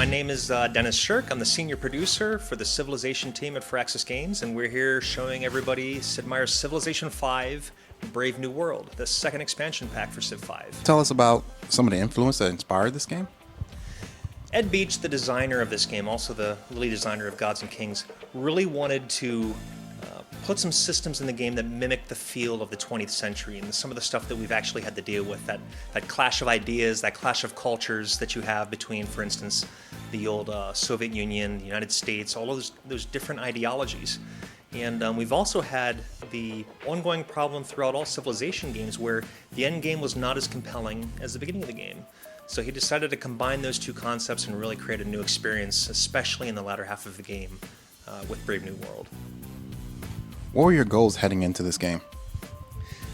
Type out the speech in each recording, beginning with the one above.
name is Dennis Shirk. I'm the senior producer for the Civilization team at Firaxis Games, and we're here showing everybody Sid Meier's Civilization V Brave New World, the second expansion pack for Civ 5. Tell us about some of the influence that inspired this game. Ed Beach, the designer of this game, also the lead designer of Gods and Kings, really wanted to put some systems in the game that mimic the feel of the 20th century and some of the stuff that we've actually had to deal with, that clash of ideas, that clash of cultures that you have between, for instance, the old Soviet Union, the United States, all of those different ideologies. And we've also had the ongoing problem throughout all Civilization games where the end game was not as compelling as the beginning of the game. So he decided to combine those two concepts and really create a new experience, especially in the latter half of the game with Brave New World. What were your goals heading into this game?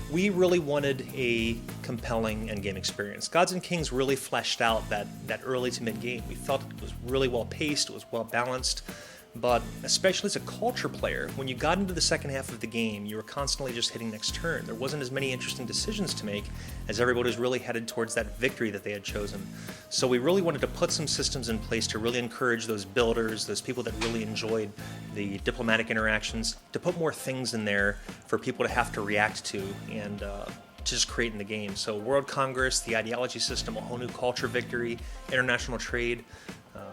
We really wanted a compelling endgame experience. Gods and Kings really fleshed out that early to mid game. We felt it was really well paced, it was well balanced, but especially as a culture player, when you got into the second half of the game, you were constantly just hitting next turn. There wasn't as many interesting decisions to make as everybody was really headed towards that victory that they had chosen. So we really wanted to put some systems in place to really encourage those builders, those people that really enjoyed the diplomatic interactions, to put more things in there for people to have to react to and to just create in the game. So World Congress, the ideology system, a whole new culture victory, international trade,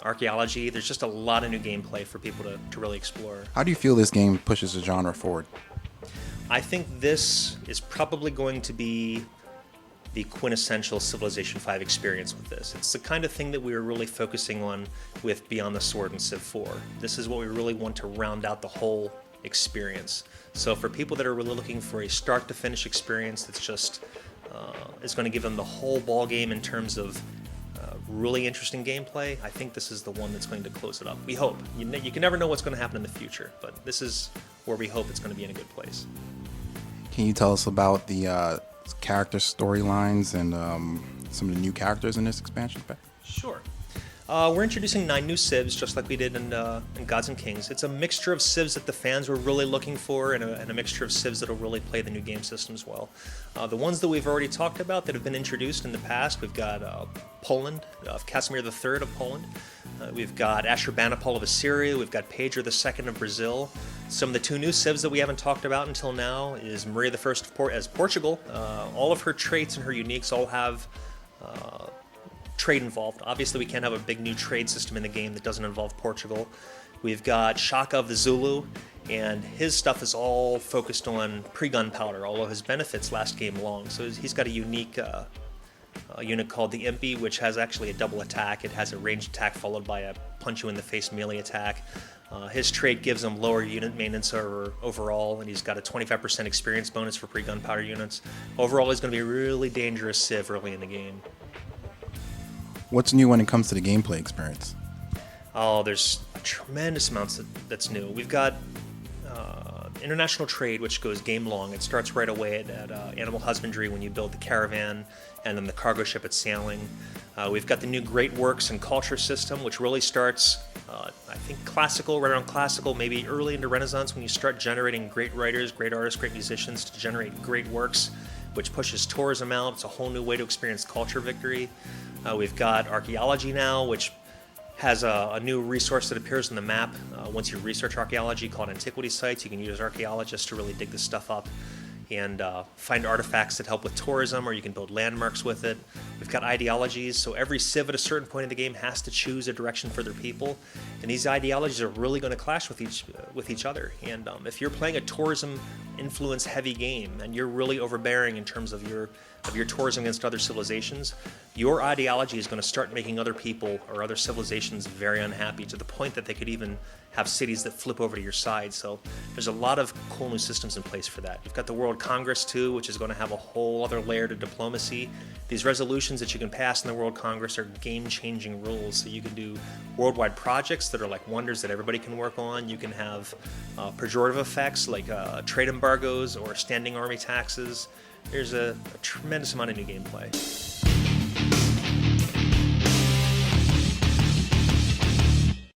archaeology. There's just a lot of new gameplay for people to really explore. How do you feel this game pushes the genre forward? I think this is probably going to be the quintessential Civilization V experience with this. It's the kind of thing that we were really focusing on with Beyond the Sword and Civ 4. This is what we really want to round out the whole experience. So for people that are really looking for a start to finish experience that's just is going to give them the whole ball game in terms of really interesting gameplay, I think this is the one that's going to close it up. We hope. You can never know what's going to happen in the future, but this is where we hope it's going to be in a good place. Can you tell us about the character storylines and some of the new characters in this expansion pack? Sure. We're introducing 9 new civs, just like we did in Gods and Kings. It's a mixture of civs that the fans were really looking for, and a mixture of civs that will really play the new game systems well. The ones that we've already talked about that have been introduced in the past, we've got Poland, Casimir III of Poland. We've got Ashurbanipal of Assyria. We've got Pedro II of Brazil. Some of the 2 new civs that we haven't talked about until now is Maria I as Portugal. All of her traits and her uniques all have trade involved. Obviously, we can't have a big new trade system in the game that doesn't involve Portugal. We've got Shaka of the Zulu, and his stuff is all focused on pre-gunpowder, all of his benefits last game long. So he's got a unique unit called the Impy, which has actually a double attack. It has a ranged attack followed by a punch-you-in-the-face melee attack. His trait gives him lower unit maintenance overall, and he's got a 25% experience bonus for pre-gunpowder units. Overall, he's going to be a really dangerous civ early in the game. What's new when it comes to the gameplay experience? Oh, there's tremendous amounts that's new. We've got international trade, which goes game long. It starts right away at animal husbandry when you build the caravan, and then the cargo ship at sailing. We've got the new Great Works and Culture system, which really starts, I think, classical, right around classical, maybe early into Renaissance, when you start generating great writers, great artists, great musicians to generate great works, which pushes tourism out. It's a whole new way to experience culture victory. We've got archaeology now, which has a new resource that appears on the map. Once you research archaeology, called antiquity sites, you can use archaeologists to really dig this stuff up and find artifacts that help with tourism, or you can build landmarks with it. We've got ideologies, so every civ at a certain point in the game has to choose a direction for their people, and these ideologies are really going to clash with each other. And if you're playing a tourism-influence heavy game and you're really overbearing in terms of your tourism against other civilizations, your ideology is going to start making other people or other civilizations very unhappy, to the point that they could even have cities that flip over to your side. So there's a lot of cool new systems in place for that. You've got the World Congress too, which is going to have a whole other layer to diplomacy. These resolutions that you can pass in the World Congress are game-changing rules. So you can do worldwide projects that are like wonders that everybody can work on. You can have pejorative effects like trade embargoes or standing army taxes. There's a tremendous amount of new gameplay.